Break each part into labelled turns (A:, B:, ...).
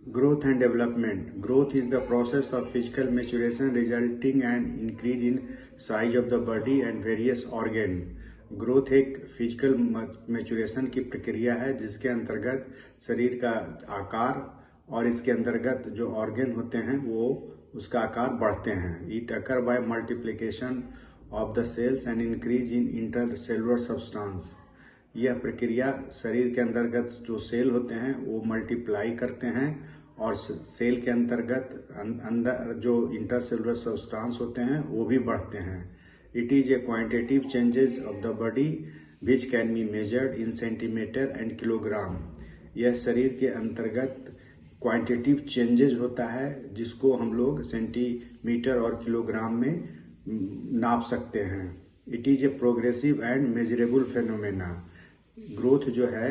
A: Growth and development. Growth is the process of physical maturation resulting an increase in size of the body and various organ. Growth एक physical maturation की प्रक्रिया है जिसके अंतर्गत शरीर का आकार और इसके अंतर्गत जो ऑर्गन होते हैं वो उसका आकार बढ़ते हैं. It occur by multiplication of the cells and increase in intercellular substance. यह प्रक्रिया शरीर के अंतर्गत जो सेल होते हैं वो मल्टीप्लाई करते हैं और सेल के अंतर्गत अंदर जो इंटरसेलुलर सब्सटेंस होते हैं वो भी बढ़ते हैं. It is A quantitative changes of the body which can be measured in centimetre and kilogram. यह शरीर के अंतर्गत क्वांटिटेटिव चेंजेस होता है जिसको हम लोग सेंटीमीटर और किलोग्राम में नाप सकते हैं. It is a progressive and measurable phenomena. Growth जो है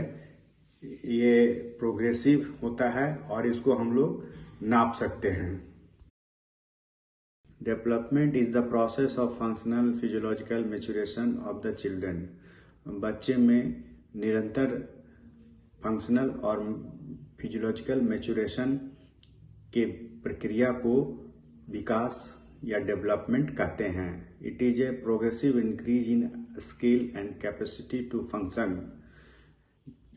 A: ये प्रोग्रेसिव होता है और इसको हम लोग नाप सकते हैं. Development is the process of functional physiological maturation of the children. बच्चे में निरंतर फंक्शनल और फिजियोलॉजिकल मैच्योरेशन के प्रक्रिया को विकास या डेवलपमेंट कहते हैं. It is a progressive increase in skill and capacity to function.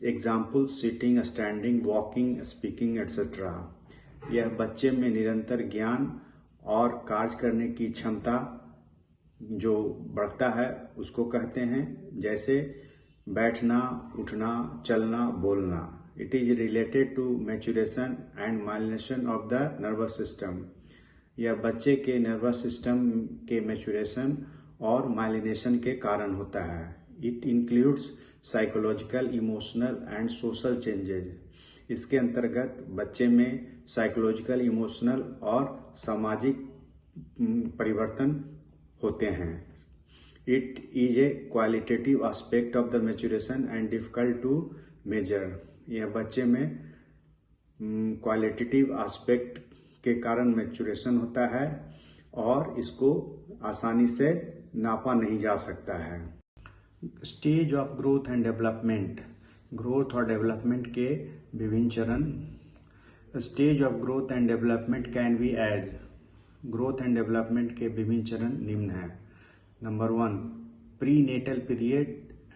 A: Example sitting, standing, walking, speaking etcetera. यह बच्चे में निरंतर ज्ञान और कार्य करने की क्षमता जो बढ़ता है उसको कहते हैं, जैसे बैठना, उठना, चलना, बोलना. It is related to maturation and myelination of the nervous system. यह बच्चे के नर्वस सिस्टम के मैच्योरेशन और माइलिनेशन के कारण होता है. It includes psychological, emotional and social changes. इसके अंतर्गत बच्चे में साइकोलॉजिकल, इमोशनल और सामाजिक परिवर्तन होते हैं. It is a qualitative aspect of the maturation and difficult to measure. यह बच्चे में क्वालिटेटिव एस्पेक्ट के कारण मैच्योरेशन होता है और इसको आसानी से नापा नहीं जा सकता है. Stage of growth and development. Growth और डेवलपमेंट के विभिन्न चरण. Stage of growth and development can be age. Growth and development के विभिन्न चरण निम्न है. नंबर 1, प्री नेटल पीरियड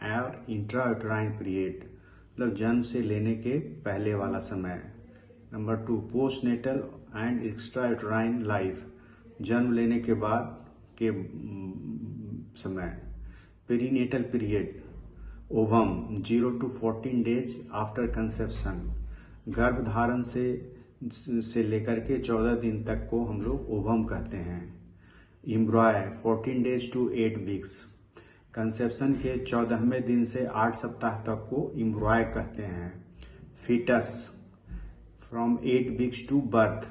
A: और इंट्रायूटराइन पीरियड, मतलब जन्म से लेने के पहले वाला समय. Number 2, post natal and extrauterine life, जन्म लेने के बाद के समय. Perinatal period, ovum 0 to 14 days after conception. गर्भधारण से लेकर के 14 दिन तक को हम लोग ओवम कहते हैं. एम्ब्रॉय 14 days to 8 weeks. कंसेप्शन के 14वें दिन से 8 सप्ताह तक को एम्ब्रॉय कहते हैं. Fetus from 8 weeks to birth,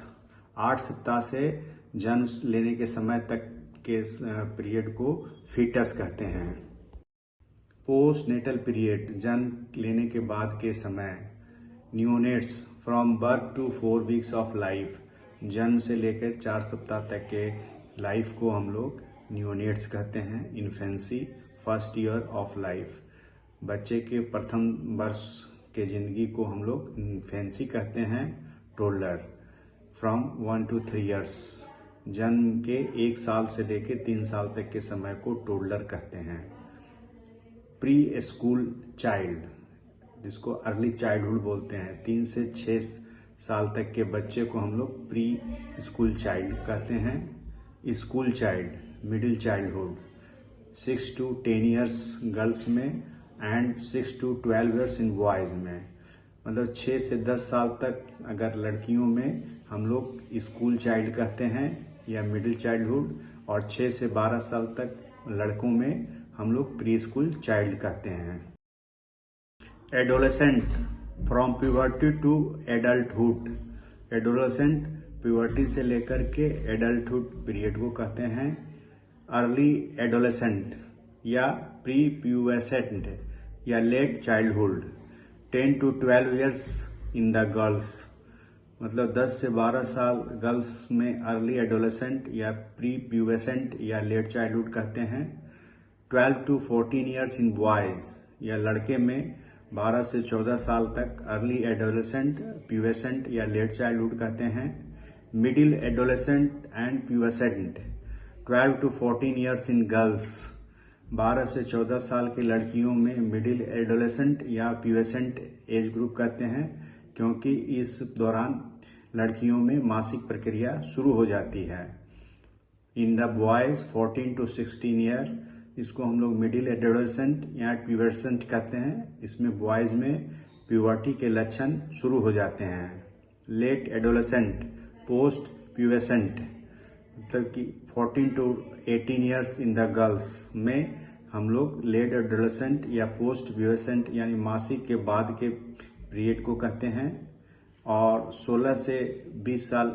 A: 8 सप्ताह से जन्म लेने के समय तक के पीरियड को फीटस कहते हैं. पोस्ट नेटल पीरियड, जन्म लेने के बाद के समय. Neonates from birth to 4 weeks of life, जन्म से लेकर 4 सप्ताह तक के लाइफ को हम लोग न्यूनेट्स कहते हैं. Infancy, first year of life, बच्चे के प्रथम वर्ष के जिंदगी को हम लोग इन्फेंसी कहते हैं. टोडलर फ्रॉम 1 to 3 years, जन्म के 1 साल से लेकर 3 साल तक के समय को टोडलर कहते हैं. प्री स्कूल चाइल्ड, जिसको अर्ली चाइल्डहुड बोलते हैं, 3 से 6 साल तक के बच्चे को हम लोग प्री स्कूल चाइल्ड कहते हैं. School child, middle childhood, 6 to 10 years girls में and 6 to 12 years in boys में. मतलब 6 से 10 साल तक अगर लड़कियों में हम लोग स्कूल चाइल्ड कहते हैं या मिडिल चाइल्डहुड, और 6 से 12 साल तक लड़कों में हम लोग प्री स्कूल चाइल्ड कहते हैं. Adolescent from puberty to adulthood. Adolescent puberty से लेकर के एडल्टहुड पीरियड को कहते हैं. अर्ली एडोलेसेंट या प्री प्यूबेसेंट या late childhood, 10 to 12 years in the girls, मतलब 10 से 12 साल गर्ल्स में अर्ली एडोलेसेंट या प्री प्यूबेसेंट या लेट चाइल्डहुड कहते हैं. 12 to 14 years इन बॉयज या लड़के में 12 से 14 साल तक अर्ली एडोलेसेंट, प्यूबेसेंट या लेट चाइल्डहुड कहते हैं। Middle adolescent and pubescent 12 to 14 years in girls. 12 से 14 साल की लड़कियों में मिडिल एडोलेसेंट या प्यूबेसेंट एज ग्रुप कहते हैं, क्योंकि इस दौरान लड़कियों में मासिक प्रक्रिया शुरू हो जाती है। In the boys 14 to 16 year, इसको हम लोग मिडिल एडोलेसेंट या प्यूबेसेंट कहते हैं। इसमें बॉयज में प्यूबर्टी के लक्षण शुरू हो जाते हैं। लेट एडोलेसेंट, पोस्ट प्यूबेसेंट, मतलब कि 14 to 18 years in the girls में हम लोग लेट एडोलेसेंट या पोस्ट प्यूबेसेंट यानी मासिक के बाद के पीरियड को कहते हैं। और 16 से 20 साल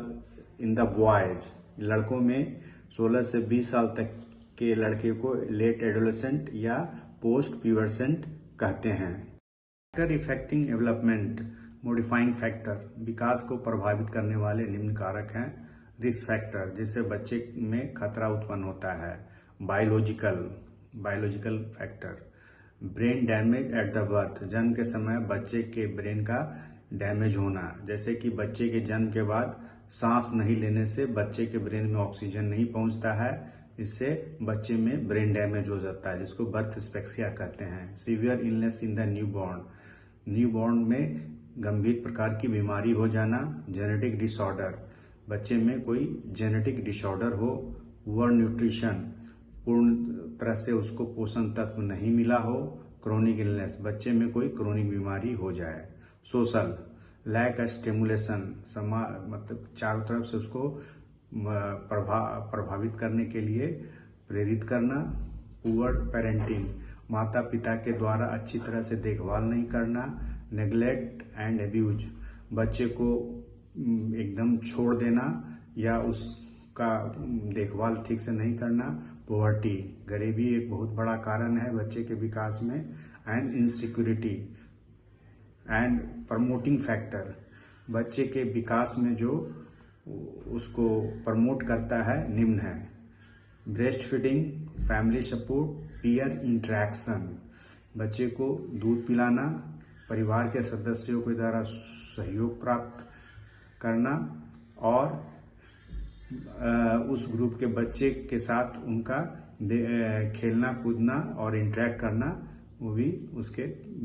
A: इन द बॉयज, लड़कों में 16 से 20 साल तक के लड़के को लेट एडोलेसेंट या पोस्ट प्यूबेसेंट कहते हैं। Factor affecting development, modifying factor, विकास को प्रभावित करने वाले निम्न कारक हैं। रिस्क फैक्टर, जिससे बच्चे में खतरा उत्पन्न होता है। Biological factor, brain damage at the birth, जन्म के समय बच्चे के ब्रेन का डैमेज होना, जैसे कि बच्चे के जन्म के बाद सांस नहीं लेने से बच्चे के ब्रेन में ऑक्सीजन नहीं पहुंचता है, इससे बच्चे में ब्रेन डैमेज हो जाता है, जिसको बर्थ एस्फिक्सिया कहते हैं। Severe illness in the newborn में गंभीर प्रकार की बीमारी हो जाना। जेनेटिक डिसऑर्डर, बच्चे में कोई जेनेटिक डिसऑर्डर हो। पुअर न्यूट्रिशन, पूर्ण तरह से उसको पोषण तत्व नहीं मिला हो। क्रोनिक इलनेस, बच्चे में कोई क्रोनिक बीमारी हो जाए। सोशल, लैक ऑफ स्टिमुलेशन, मतलब चारों तरफ से उसको प्रभावित करने के लिए प्रेरित करना। पुअर पेरेंटिंग, माता पिता के द्वारा अच्छी तरह से देखभाल नहीं करना। नेग्लेक्ट एंड एब्यूज, बच्चे को एकदम छोड़ देना या उसका देखभाल ठीक से नहीं करना। पॉवर्टी, गरीबी एक बहुत बड़ा कारण है बच्चे के विकास में। And insecurity and promoting factor, बच्चे के विकास में जो उसको प्रमोट करता है निम्न है। Breast feeding, family support, peer interaction, बच्चे को दूध पिलाना, परिवार के सदस्यों के द्वारा सहयोग प्राप्त करना और उस ग्रुप के बच्चे के साथ उनका खेलना कूदना और इंटरेक्ट करना, वो भी उसके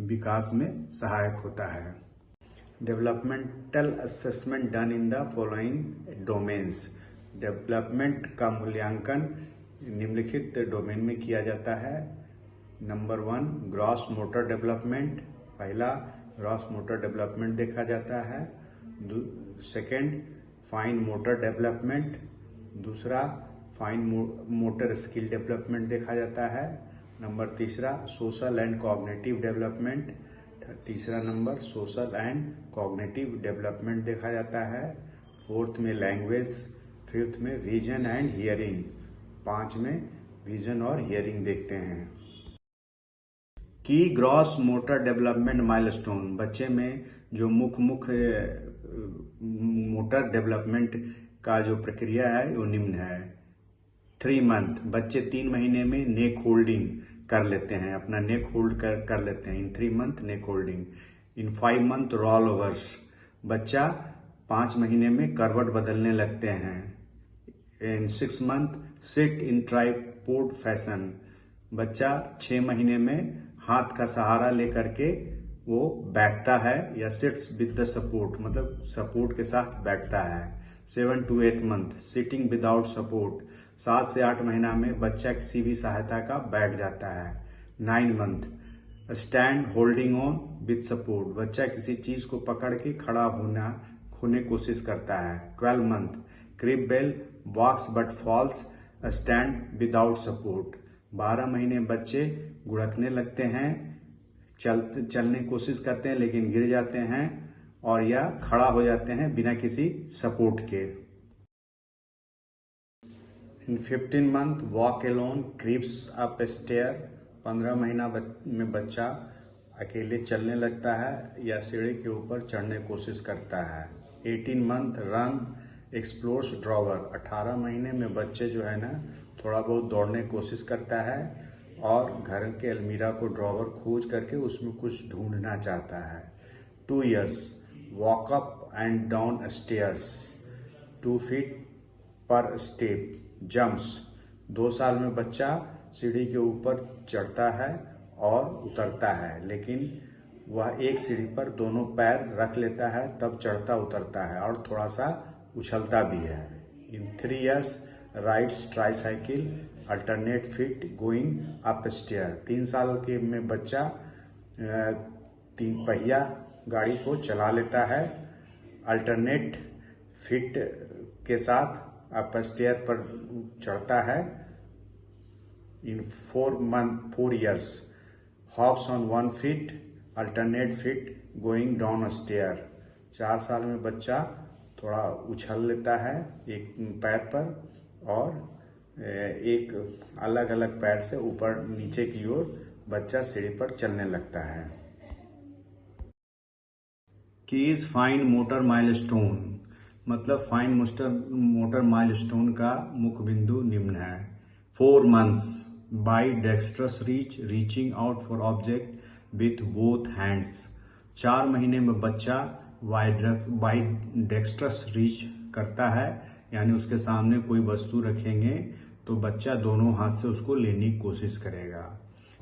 A: विकास में सहायक होता है। Developmental assessment done in the following domains, development का मूल्यांकन निम्नलिखित डोमेन में किया जाता है। नंबर 1, ग्रॉस मोटर डेवलपमेंट, पहला ग्रॉस मोटर डेवलपमेंट देखा जाता है। सेकंड, फाइन मोटर डेवलपमेंट, दूसरा फाइन मोटर स्किल डेवलपमेंट देखा जाता है। नंबर तीसरा, सोशल एंड कॉग्निटिव डेवलपमेंट, तीसरा number social and cognitive development देखा जाता है। फोर्थ में लैंग्वेज, फिफ्थ में विजन एंड हियरिंग, 5 में विजन और हियरिंग देखते हैं। की ग्रॉस मोटर डेवलपमेंट माइलस्टोन, बच्चे में जो मुख्य मोटर डेवलपमेंट का जो प्रक्रिया है वो निम्न है। 3 मंथ, बच्चे 3 महीने में नेक होल्डिंग कर लेते हैं, अपना नेक होल्ड कर लेते हैं। इन 3 मंथ नेक होल्डिंग। इन 5 मंथ रोल ओवर्स, बच्चा 5 महीने में करवट बदलने लगते हैं। इन 6 month sit in tripod fashion, बच्चा 6 महीने में हाथ का सहारा लेकर के वो बैठता है या सिट्स विद द सपोर्ट, मतलब सपोर्ट के साथ बैठता है। 7 to 8 month sitting without support, 7 से 8 महीना में बच्चा किसी भी सहायता का बैठ जाता है। 9 month stand holding on with support, बच्चा किसी चीज को पकड़ के खड़ा होने कोशिश करता है। 12 month crib bell walks but falls stand without support, 12 महीने बच्चे गुड़कने लगते हैं, चलने की कोशिश करते हैं लेकिन गिर जाते हैं और या खड़ा हो जाते हैं बिना किसी सपोर्ट के। In 15 month walk alone creeps up stair, 15 महीना में बच्चा अकेले चलने लगता है या सीढ़ी के ऊपर चढ़ने की कोशिश करता है। 18 मंथ रन एक्सप्लोर्स ड्रॉवर, 18 महीने में बच्चे जो है ना थोड़ा बहुत दौड़ने की कोशिश करता है और घर के अलमीरा को ड्रॉवर खोज करके उसमें कुछ ढूंढना चाहता है। 2 years, walk up and down stairs 2 feet पर स्टेप, जम्प्स। 2 साल में बच्चा सीढ़ी के ऊपर चढ़ता है और उतरता है, लेकिन वह एक सीढ़ी पर दोनों पैर रख लेता है, तब चढ़ता उतरता है और थोड़ा सा उछलता भी है। In 3 years, rides tricycle alternate feet going up stair. 3 साल के में बच्चा 3 पहिया गाड़ी को चला लेता है, अल्टरनेट फीट के साथ अप स्टेयर पर चढ़ता है। In 4 years, hops on 1 feet alternate feet going down stair. 4 साल में बच्चा थोड़ा उछल लेता है एक पैर पर और एक अलग अलग पैर से ऊपर नीचे की ओर बच्चा सीढ़ी पर चलने लगता है। कीज फाइन मोटर माइलस्टोन, मतलब फाइन मोटर माइलस्टोन का मुख्य बिंदु निम्न है। 4 months, by dextrous reaching out for object with both hands. 4 महीने में बच्चा बाई डेक्स्ट्रस रीच करता है, यानी उसके सामने कोई वस्तु रखेंगे तो बच्चा दोनों हाथ से उसको लेने की कोशिश करेगा।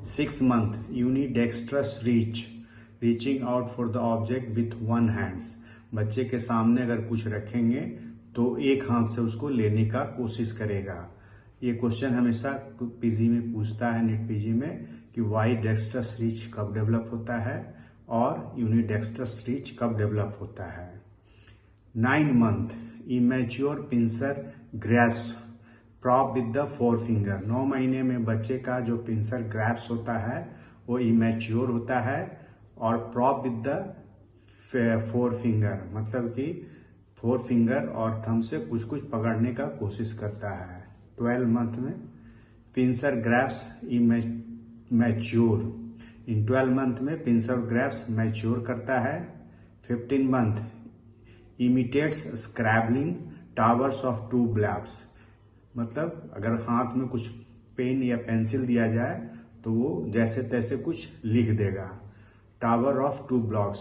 A: 6 month, unidextrous reaching out for the object with 1 hands. बच्चे के सामने अगर कुछ रखेंगे तो एक हाथ से उसको लेने का कोशिश करेगा। ये क्वेश्चन हमेशा पीजी में पूछता है, नेट पीजी में, कि वाई डेक्स्ट्रस रीच कब डेवलप होता है और यूनिडेक्स्ट्रस रीच कब डेवलप होता है। 9 month, immature pincer grasp prop with the 4 finger। 9 महीने में बच्चे का जो पिंसर ग्रैप्स होता है वो इमेच्योर होता है और प्रॉप विद द 4 finger, मतलब कि 4 finger और थंब से कुछ कुछ पकड़ने का कोशिश करता है। 12 month में पिंसर ग्रैप्स मैच्योर। इन 12 month में पिंसर ग्रैप्स मैच्योर करता है। 15 month, imitates scrabbling towers of 2 blocks, मतलब अगर हाथ में कुछ पेन या पेंसिल दिया जाए तो वो जैसे तैसे कुछ लिख देगा। टावर ऑफ 2 blocks,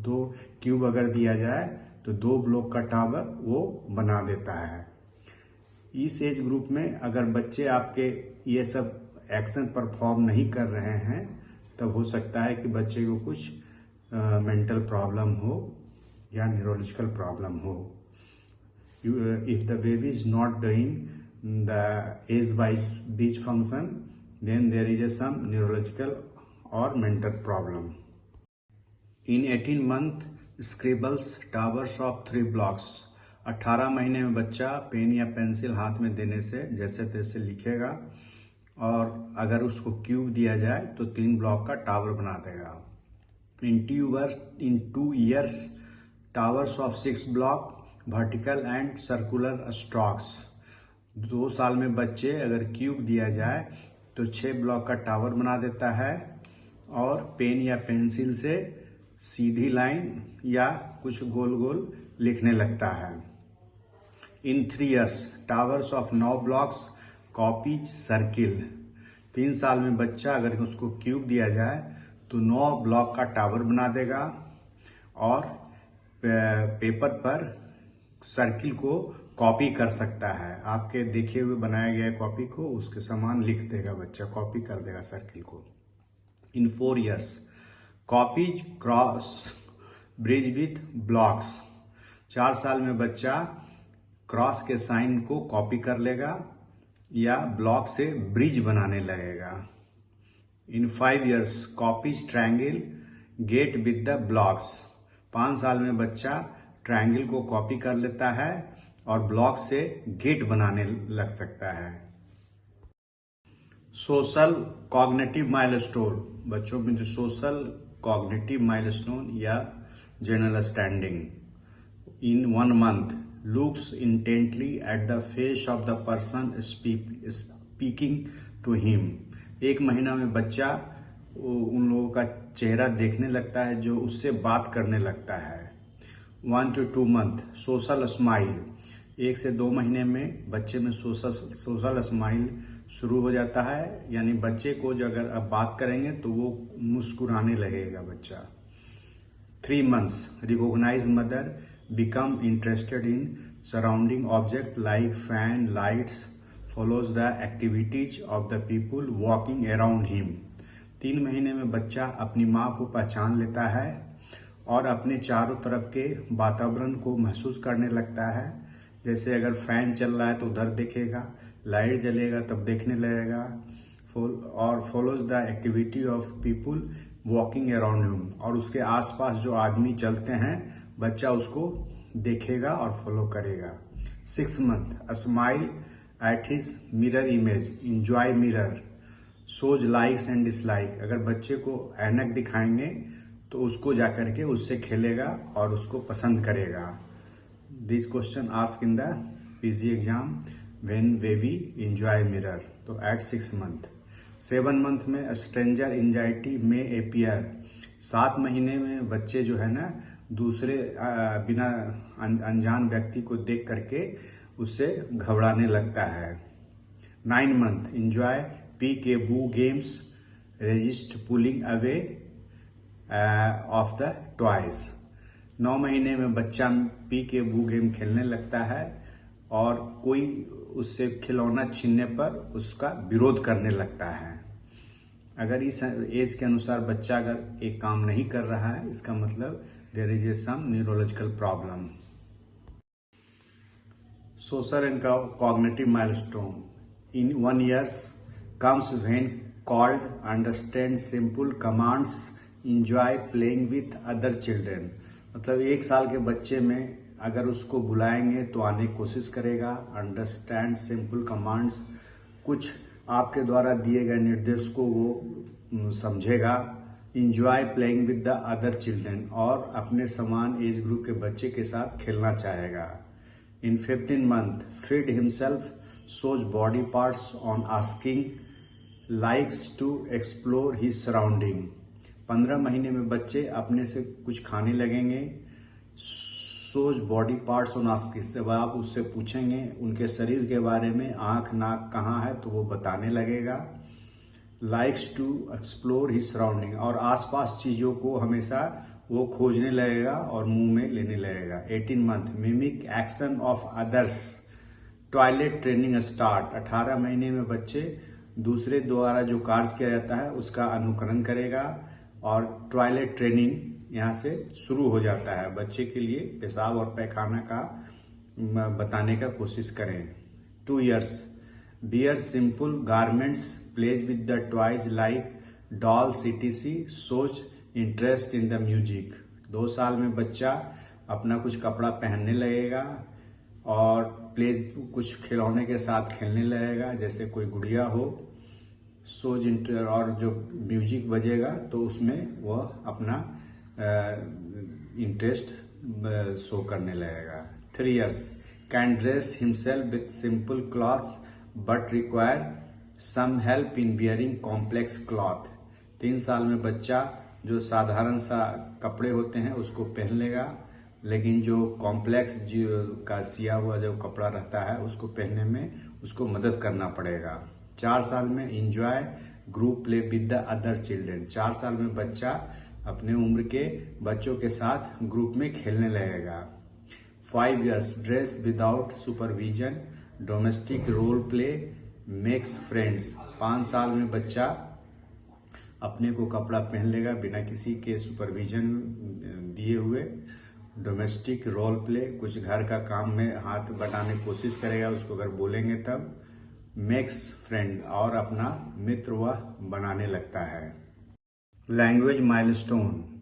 A: 2 क्यूब अगर दिया जाए तो 2 ब्लॉक का टावर वो बना देता है। इस एज ग्रुप में अगर बच्चे आपके ये सब एक्शन परफॉर्म नहीं कर रहे हैं तब हो सकता है कि बच्चे को कुछ मेंटल प्रॉब्लम हो या न्यूरोलॉजिकल प्रॉब्लम हो। If the baby is not doing the age wise these function, then there is some neurological or mental problem. In 18 month, scribbles towers of 3 blocks। 18 महीने में बच्चा पेन या पेंसिल हाथ में देने से जैसे तैसे लिखेगा और अगर उसको क्यूब दिया जाए तो 3 ब्लॉक का टावर बना देगा। In 2 years, towers of 6 block vertical and circular strokes. 2 साल में बच्चे अगर क्यूब दिया जाए तो 6 ब्लॉक का टावर बना देता है और पेन या पेंसिल से सीधी लाइन या कुछ गोल गोल लिखने लगता है। In 3 years, towers of 9 blocks copies circle. 3 साल में बच्चा अगर उसको क्यूब दिया जाए तो 9 ब्लॉक का टावर बना देगा और पेपर पर सर्किल को कॉपी कर सकता है। आपके देखे हुए बनाया गया कॉपी को उसके समान लिख देगा बच्चा, कॉपी कर देगा सर्किल को। इन 4 years, copies cross bridge with blocks. 4 साल में बच्चा क्रॉस के साइन को कॉपी कर लेगा या ब्लॉक से ब्रिज बनाने लगेगा। In 5 years, copies triangle gate with the blocks. 5 साल में बच्चा ट्रायंगल को कॉपी कर लेता है और ब्लॉक से गेट बनाने लग सकता है। सोशल कॉग्निटिव माइलस्टोन, बच्चों में जो सोशल कॉग्निटिव माइलस्टोन या general standing. In 1 month, looks intently at the face of the person speaking to him. 1 महीना में बच्चा उन लोगों का चेहरा देखने लगता है जो उससे बात करने लगता है। 1 to 2 month, सोशल स्माइल। 1 से 2 महीने में बच्चे में सोशल स्माइल शुरू हो जाता है, यानी बच्चे को जो अगर अब बात करेंगे तो वो मुस्कुराने लगेगा बच्चा। 3 months, recognize mother, become interested in surrounding object like fan, lights, follows the activities of the people walking around him। 3 महीने में बच्चा अपनी माँ को पहचान लेता है और अपने चारों तरफ के वातावरण को महसूस करने लगता है। जैसे अगर फैन चल रहा है तो उधर देखेगा, लाइट जलेगा तब देखने लगेगा, और follows the activity of people walking around him, और उसके आसपास जो आदमी चलते हैं बच्चा उसको देखेगा और फॉलो करेगा। 6 month, a smile at his mirror image, enjoy mirror, shows likes and dislike। अगर बच्चे को ऐनक दिखाएंगे तो उसको जाकर के उससे खेलेगा और उसको पसंद करेगा। This question ask in the PG exam, when baby enjoy mirror, तो एट 6 month। 7 month में स्ट्रेंजर एंजाइटी में अपियर। 7 महीने में बच्चे जो है ना दूसरे बिना अनजान व्यक्ति को देख करके उससे घबराने लगता है। 9 month, एंजॉय पीक ए बू games, resist pulling away of the toys. 9 महीने में बच्चा पी के बू गेम खेलने लगता है और कोई उससे खिलौना छीनने पर उसका विरोध करने लगता है। अगर इस एज के अनुसार बच्चा अगर एक काम नहीं कर रहा है, इसका मतलब there is some neurological problem. Social and cognitive milestone in 1 year comes when called, understand simple commands, enjoy playing with other children। मतलब 1 साल के बच्चे में अगर उसको बुलाएंगे तो आने की कोशिश करेगा। अंडरस्टैंड सिंपल कमांड्स, कुछ आपके द्वारा दिए गए निर्देश को वो समझेगा। Enjoy playing with the other children, और अपने समान एज ग्रुप के बच्चे के साथ खेलना चाहेगा। In 15 month, feed himself, shows body parts on asking, likes to explore his surrounding. 15 महीने में बच्चे अपने से कुछ खाने लगेंगे। Shows body parts on asking, जब आप उससे पूछेंगे उनके शरीर के बारे में, आंख नाक कहाँ है तो वो बताने लगेगा। Likes to explore his surrounding, और आसपास चीजों को हमेशा वो खोजने लगेगा और मुंह में लेने लगेगा। 18 month, mimic action of others, toilet training start. 18 महीने में बच्चे दूसरे द्वारा जो कार्य किया जाता है उसका अनुकरण करेगा और टॉयलेट ट्रेनिंग यहाँ से शुरू हो जाता है। बच्चे के लिए पेशाब और पैखाना का बताने का कोशिश करें। 2 years, wear simple garments, plays with the toys like dolls etc, shows interest in the music. 2 साल में बच्चा अपना कुछ कपड़ा पहनने लगेगा और प्लेज कुछ खिलौने के साथ खेलने लगेगा, जैसे कोई गुड़िया हो। सोज और जो म्यूजिक बजेगा तो उसमें वह अपना इंटरेस्ट शो करने लगेगा। 3 years, can dress himself with simple clothes but require some help in wearing complex cloth. 3 साल में बच्चा जो साधारण सा कपड़े होते हैं उसको पहन लेगा, लेकिन जो कॉम्प्लेक्स का सिया हुआ जो कपड़ा रहता है उसको पहनने में उसको मदद करना पड़ेगा। 4 साल में enjoy group play with the other children. 4 साल में बच्चा अपने उम्र के बच्चों के साथ ग्रुप में खेलने लगेगा। 5 years, dress without supervision, domestic role play, makes friends. 5 साल में बच्चा अपने को कपड़ा पहन लेगा बिना किसी के सुपरविजन दिए हुए। डोमेस्टिक रोल प्ले, कुछ घर का काम में हाथ बटाने की कोशिश करेगा, उसको अगर बोलेंगे तब। मेक्स फ्रेंड, और अपना मित्र वह बनाने लगता है। Language milestone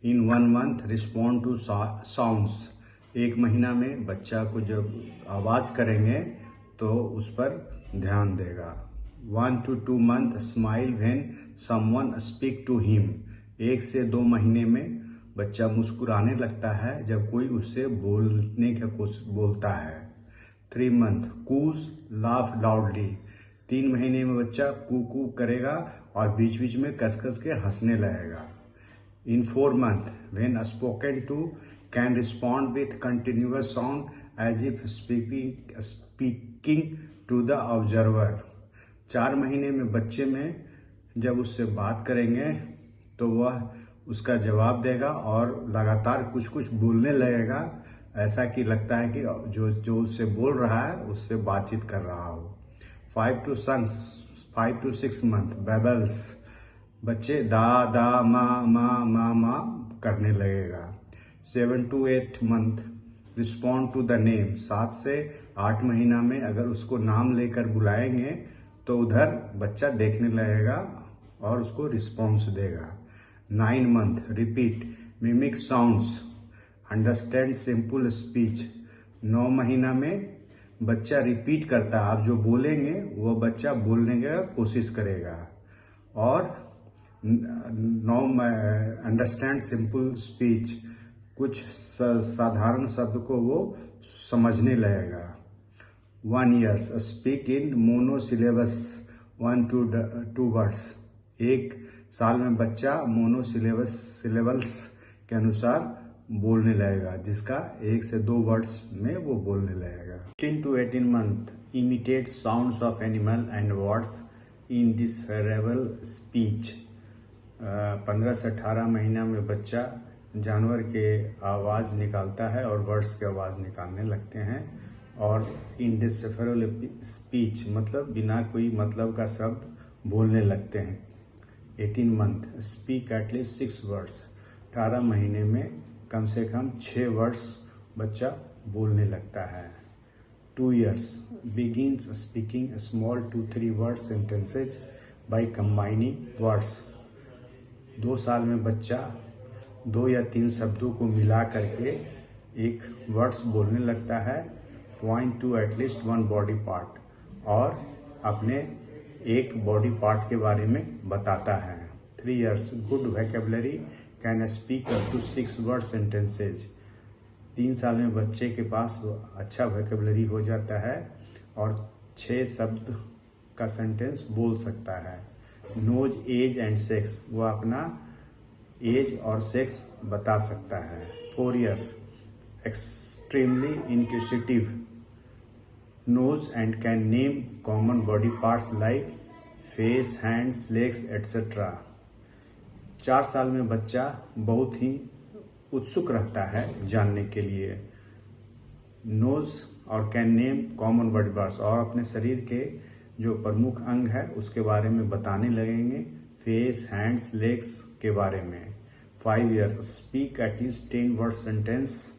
A: in 1 month, respond to sounds. 1 महीना में बच्चा को जब आवाज करेंगे तो उस पर ध्यान देगा। 1 to 2 month, smile when someone speak to him. 1 से 2 महीने में बच्चा मुस्कुराने लगता है जब कोई उससे बोलने का कोशिश बोलता है। 3 month, कूस लाफ लाउडली। 3 महीने में बच्चा कू कू करेगा और बीच बीच में कस कस के हंसने लगेगा। In 4 month, when spoken to, can respond with continuous sound as if speaking to the observer. 4 महीने में बच्चे में जब उससे बात करेंगे तो वह उसका जवाब देगा और लगातार कुछ कुछ बोलने लगेगा, ऐसा कि लगता है कि जो उससे बोल रहा है उससे बातचीत कर रहा हो। 5 to 6 मंथ बेबल्स, बच्चे दा दा मा करने लगेगा। 7 to 8 month respond to the name, 7 से 8 महीना में अगर उसको नाम लेकर बुलाएंगे तो उधर बच्चा देखने लगेगा और उसको रिस्पॉन्स देगा। 9 month repeat mimic sounds, understand simple speech, 9 महीना में बच्चा रिपीट करता है, आप जो बोलेंगे वो बच्चा बोलने का कोशिश करेगा। और 9 अंडरस्टैंड सिंपल स्पीच, कुछ साधारण शब्द को वो समझने लगेगा। 1 year speak in monosyllables 1 to 2 words, 1 साल में बच्चा सिलेबल्स के अनुसार बोलने लगेगा, जिसका 1 से 2 वर्ड्स में वो बोलने लगेगा। 15 to 18 month imitate sounds of animal and words in decipherable speech, 15 से 18 महीना में बच्चा जानवर के आवाज़ निकालता है और वर्ड्स के आवाज़ निकालने लगते हैं। और इनडिसफरेबल स्पीच मतलब बिना कोई मतलब का शब्द बोलने लगते हैं। 18 मंथ स्पीक एटलीस्ट 6 वर्ड्स, 18 महीने में कम से कम 6 वर्ड्स बच्चा बोलने लगता है। 2 years begins speaking small 2-3 word sentences by combining words, 2 साल में बच्चा 2 या 3 शब्दों को मिला करके एक वर्ड्स बोलने लगता है। Point two at least 1 body part, और अपने एक बॉडी पार्ट के बारे में बताता है। 3 years good vocabulary can speak up to 6 word sentences, 3 साल में बच्चे के पास अच्छा वोकैबुलरी हो जाता है और 6 शब्द का सेंटेंस बोल सकता है। नोज एज एंड सेक्स, वो अपना एज और सेक्स बता सकता है। 4 years extremely inquisitive, knows and can name common body parts like face, hands, legs etcetera. 4 साल में बच्चा बहुत ही उत्सुक रहता है जानने के लिए। नोज और can name common body parts, और अपने शरीर के जो प्रमुख अंग है उसके बारे में बताने लगेंगे, फेस, हैंड्स, लेग्स के बारे में। 5 years speak at least 10 word sentence,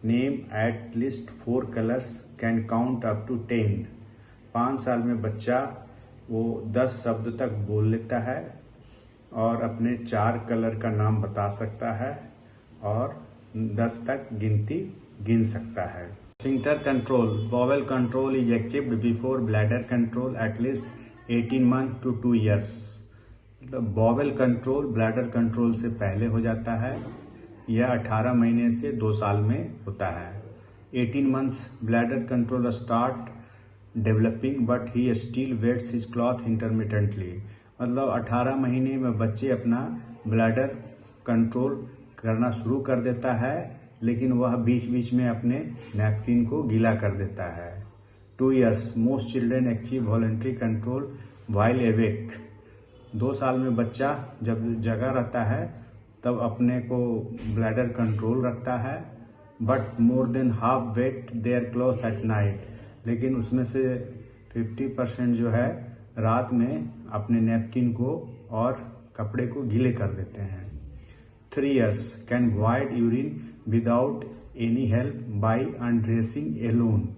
A: name at least 4 colours, can count up to 10। 5 साल में बच्चा वो 10 शब्द तक बोल लेता है और अपने 4 कलर का नाम बता सकता है और 10 तक गिनती गिन सकता है। Sphincter control, bowel control is achieved before bladder control at least 18 month to 2 years, मतलब बॉवेल कंट्रोल ब्लैडर कंट्रोल से पहले हो जाता है। यह 18 महीने से 2 साल में होता है। 18 months bladder control start developing but he still wets his cloth intermittently, मतलब 18 महीने में बच्चे अपना ब्लैडर कंट्रोल करना शुरू कर देता है, लेकिन वह बीच बीच में अपने नैपकिन को गीला कर देता है। 2 years most children achieve voluntary control while awake, 2 साल में बच्चा जब जगा रहता है तब अपने को ब्लैडर कंट्रोल रखता है। But more than half wet their cloth at night, लेकिन उसमें से 50% जो है रात में अपने नैपकिन को और कपड़े को गीले कर देते हैं। 3 years can void urine without any help by undressing alone,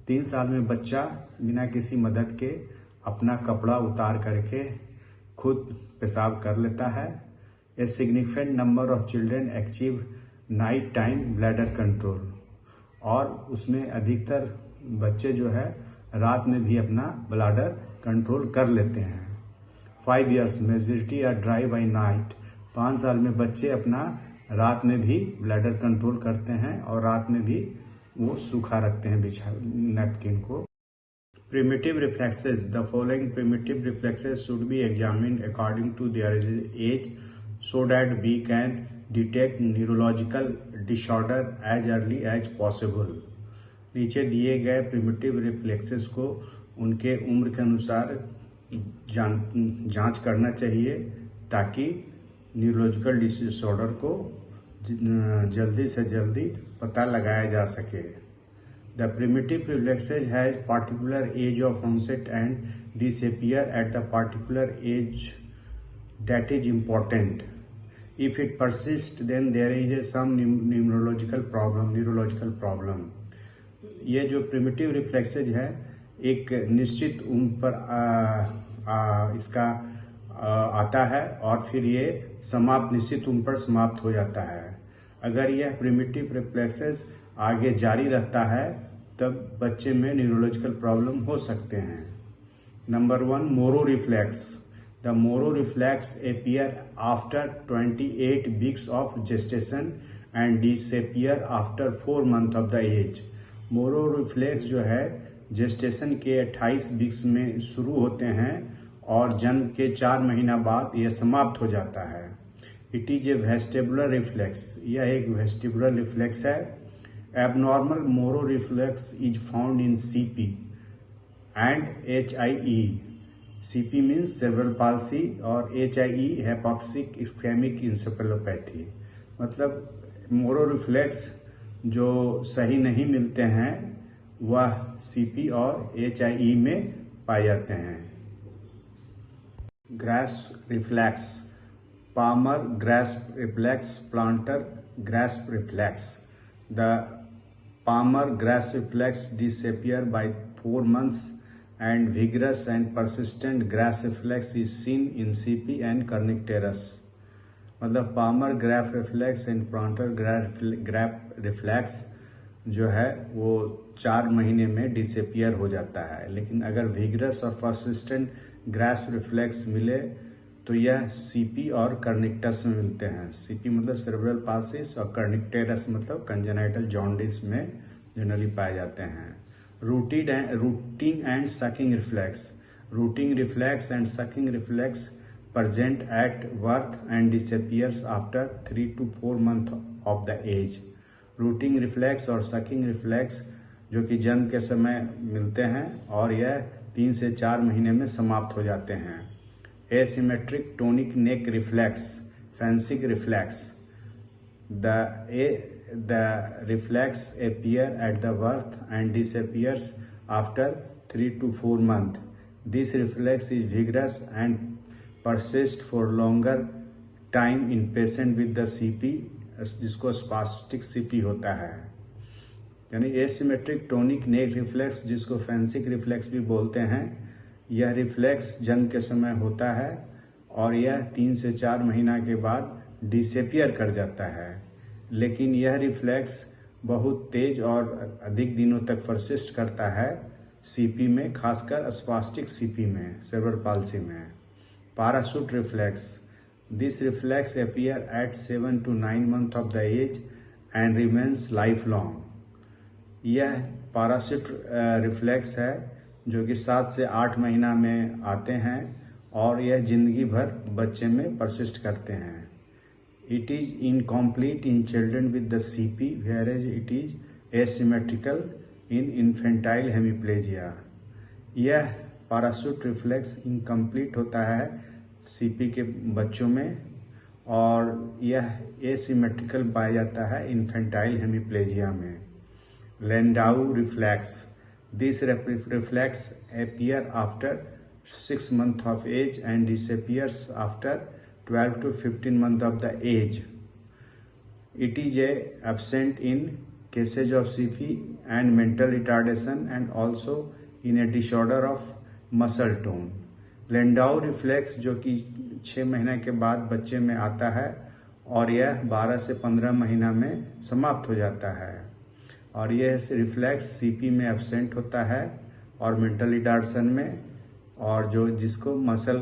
A: 3 साल में बच्चा बिना किसी मदद के अपना कपड़ा उतार करके खुद पेशाब कर लेता है। A significant number of children achieve night time bladder control, और उसमें अधिकतर बच्चे जो है रात में भी अपना ब्लैडर कंट्रोल कर लेते हैं। 5 years majority are dry by night, 5 साल में बच्चे अपना रात में भी ब्लैडर कंट्रोल करते हैं और रात में भी वो सूखा रखते हैं नैपकिन को। Primitive reflexes, the following primitive reflexes should be examined according to their age so that we can detect neurological disorder as early as possible. नीचे दिए गए प्रिमिटिव रिफ्लेक्सेस को उनके उम्र के अनुसार जांच करना चाहिए ताकि न्यूरोलॉजिकल डिसऑर्डर को जल्दी से जल्दी पता लगाया जा सके। The primitive reflexes has particular age of onset and disappear at the particular age that is important. If it persists, then there is some neurological problem. ये जो प्रिमिटिव रिफ्लेक्सेज है एक निश्चित उम्र पर इसका आता है और फिर ये निश्चित उम्र पर समाप्त हो जाता है। अगर यह प्रिमिटिव रिफ्लेक्सेज आगे जारी रहता है तब बच्चे में न्यूरोलॉजिकल प्रॉब्लम हो सकते हैं। Number 1, Moro reflex. The Moro reflex appear after 28 weeks of gestation and disappear after 4 months of the age. Moro reflex जो है जेस्टेशन के 28 वीक्स में शुरू होते हैं और जन्म के 4 महीना बाद यह समाप्त हो जाता है। It is A vestibular reflex. यह एक वेस्टिबुलर रिफ्लेक्स है। Abnormal Moro reflex is found in CP and HIE। CP means cerebral palsy और HIE हैपोक्सिक इस्केमिक इंसेफेलोपैथी। मतलब मोरो रिफ्लेक्स जो सही नहीं मिलते हैं वह CP और HIE में पाए जाते हैं। Grasp reflex, palmar grasp reflex, plantar grasp reflex. The palmar grasp reflex disappear by 4 months and vigorous and persistent grasp reflex is seen in CP and Kernicterus। मतलब palmar grasp reflex and plantar grasp reflex जो है वो 4 महीने में disappear हो जाता है, लेकिन अगर विगरस और परसिस्टेंट ग्रास्प रिफ्लेक्स मिले तो यह CP और कर्निक्टस में मिलते हैं। CP मतलब सेरेब्रल पाल्सी और कर्निक्टेरस मतलब कंजेनाइटल जॉन्डिस में जनरली पाए जाते हैं। Routing and sucking reflex. Routing reflex and sucking reflex present at birth and disappears after 3 to 4 months of the age। Routing reflex और सकिंग रिफ्लेक्स जो कि जन्म के समय मिलते हैं और यह 3 से 4 महीने में समाप्त हो जाते हैं। Asymmetric tonic neck reflex, fencing reflex. The reflex appear at the birth and disappears after 3 to 4 months। This reflex is vigorous and persists for longer time in patient with the CP, जिसको spastic CP होता है। यानी asymmetric tonic neck reflex जिसको फैंसिक reflex भी बोलते हैं, यह reflex जन्म के समय होता है और यह 3 से 4 महीना के बाद डिसअपीयर कर जाता है, लेकिन यह रिफ्लेक्स बहुत तेज और अधिक दिनों तक परसिस्ट करता है CP में, खासकर स्पास्टिक CP में, सेरेब्रल पाल्सी में। Parachute reflex. This reflex appear at 7 to 9 months of the age and remains life long. यह पैराशूट रिफ्लेक्स है जो कि 7 से 8 महीना में आते हैं और यह जिंदगी भर बच्चे में परसिस्ट करते हैं। It is incomplete in children with the CP, whereas it is asymmetrical in infantile hemiplegia। यह पैराशूट रिफ्लेक्स इनकम्प्लीट होता है CP के बच्चों में और यह एसिमेट्रिकल पाया जाता है इन्फेंटाइल हेमिप्लेजिया में। Landau reflex. This reflex appear after 6 months of age and disappears after 12 to 15 months of the age। It is absent in cases of CP and mental retardation and also in a disorder of muscle tone। Landau reflex जो कि 6 महीने के बाद बच्चे में आता है और यह 12 से 15 महीना में समाप्त हो जाता है और यह रिफ्लेक्स CP में एब्सेंट होता है और मेंटल रिटार्डेशन में, और जो जिसको मसल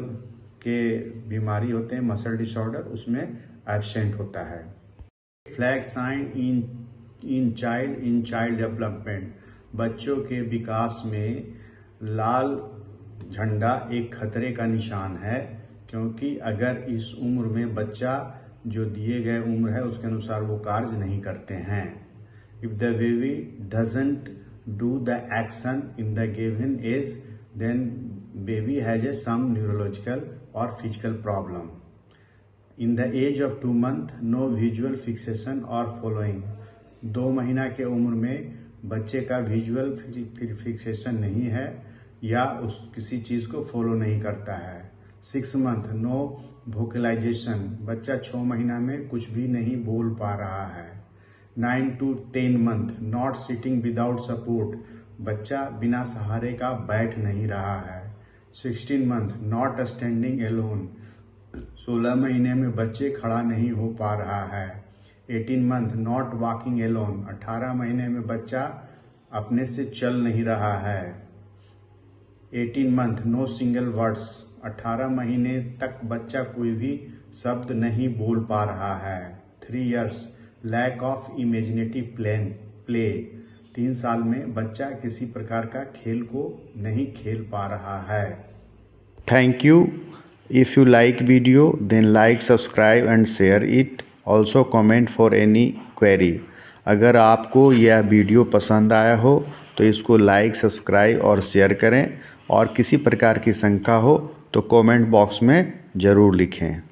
A: के बीमारी होते हैं मसल डिसऑर्डर उसमें एब्सेंट होता है। Flag sign in child development. बच्चों के विकास में लाल झंडा एक खतरे का निशान है, क्योंकि अगर इस उम्र में बच्चा जो दिए गए उम्र है उसके अनुसार वो कार्य नहीं करते हैं। If the baby doesn't do the action in the given age then baby has some neurological or physical problem. In the age of 2 months, no visual fixation or following. 2 महीना के उम्र में बच्चे का विजुअल फिक्सेशन नहीं है या उस किसी चीज को फॉलो नहीं करता है। 6 मंथ, नो वोकलाइजेशन, बच्चा 6 महीना में कुछ भी नहीं बोल पा रहा है। 9 to 10 month, not sitting without support, बच्चा बिना सहारे का बैठ नहीं रहा है। 16 मंथ, नॉट स्टैंडिंग एलोन, 16 महीने में बच्चे खड़ा नहीं हो पा रहा है। 18 मंथ, नॉट वॉकिंग एलोन, 18 महीने में बच्चा अपने से चल नहीं रहा है। 18 मंथ, नो सिंगल वर्ड्स, 18 महीने तक बच्चा कोई भी शब्द नहीं बोल पा रहा है। 3 years, lack of imaginative play, 3 साल में बच्चा किसी प्रकार का खेल को नहीं खेल पा रहा है।
B: Thank you. If you like video, then like, subscribe and share it. Also comment for any query. अगर आपको यह वीडियो पसंद आया हो तो इसको लाइक, सब्सक्राइब और शेयर करें, और किसी प्रकार की शंका हो तो कमेंट बॉक्स में ज़रूर लिखें।